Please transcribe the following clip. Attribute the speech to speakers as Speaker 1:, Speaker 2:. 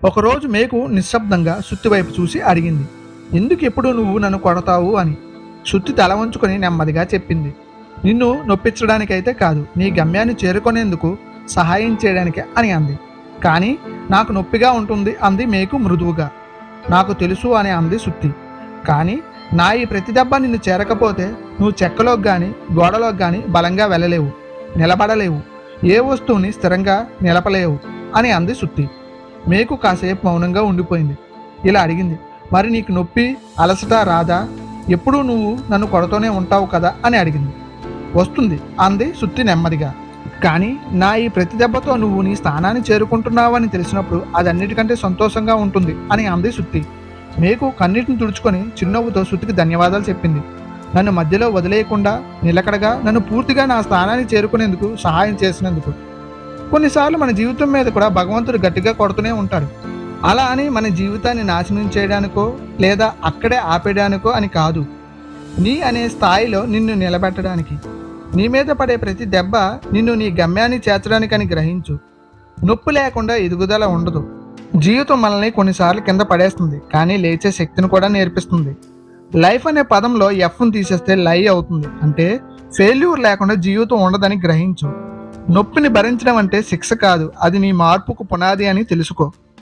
Speaker 1: ఒకరోజు మేకు నిశ్శబ్దంగా సుత్తి వైపు చూసి అడిగింది, ఎందుకు ఎప్పుడు నువ్వు నన్ను కొడతావు అని. సుత్తి తల వంచుకొని నెమ్మదిగా చెప్పింది, నిన్ను నొప్పించడానికైతే కాదు, నీ గమ్యాన్ని చేరుకునేందుకు సహాయం చేయడానికే అని అంది. కానీ నాకు నొప్పిగా ఉంటుంది అంది మేకు మృదువుగా. నాకు తెలుసు అని అంది సుత్తి. కానీ నా ఈ ప్రతి దెబ్బ నిన్ను చేరకపోతే నువ్వు చెక్కలోకి కానీ గోడలోకి కానీ బలంగా వెళ్ళలేవు, నిలబడలేవు, ఏ వస్తువుని స్థిరంగా నిలపలేవు అని అంది సుత్తి. మేకు కాసేపు మౌనంగా ఉండిపోయింది. ఇలా అడిగింది, మరి నీకు నొప్పి అలసట రాదా? ఎప్పుడూ నువ్వు నన్ను కొడుతూనే ఉంటావు కదా అని అడిగింది. వస్తుంది అంది సుత్తి నెమ్మదిగా. కానీ నా ఈ ప్రతి దెబ్బతో నువ్వు నీ స్థానాన్ని చేరుకుంటున్నావని తెలిసినప్పుడు అదన్నిటికంటే సంతోషంగా ఉంటుంది అని అంది సుత్తి. మేకు కన్నీటిని తుడుచుకొని చిరునవ్వుతో సుత్తికి ధన్యవాదాలు చెప్పింది. నన్ను మధ్యలో వదిలేయకుండా నిలకడగా నన్ను పూర్తిగా నా స్థానాన్ని చేరుకునేందుకు సహాయం చేసినందుకు. కొన్నిసార్లు మన జీవితం మీద కూడా భగవంతుడు గట్టిగా కొడుతూనే ఉంటాడు. అలా అని మన జీవితాన్ని నాశనం చేయడానికో లేదా అక్కడే ఆపేయడానికో అని కాదు, నీ అనే స్థాయిలో నిన్ను నిలబెట్టడానికి. నీ మీద పడే ప్రతి దెబ్బ నిన్ను నీ గమ్యాన్ని చేర్చడానికని గ్రహించు. నొప్పి లేకుండా ఎదుగుదల ఉండదు. జీవితం మనల్ని కొన్నిసార్లు కింద పడేస్తుంది, కానీ లేచే శక్తిని కూడా నేర్పిస్తుంది. లైఫ్ అనే పదంలో ఎఫ్ను తీసేస్తే లై అవుతుంది. అంటే ఫెయిల్యూర్ లేకుండా జీవితం ఉండదని గ్రహించు. నొప్పిని భరించడం అంటే శిక్ష కాదు, అది నీ మార్పుకు పునాది అని తెలుసుకో.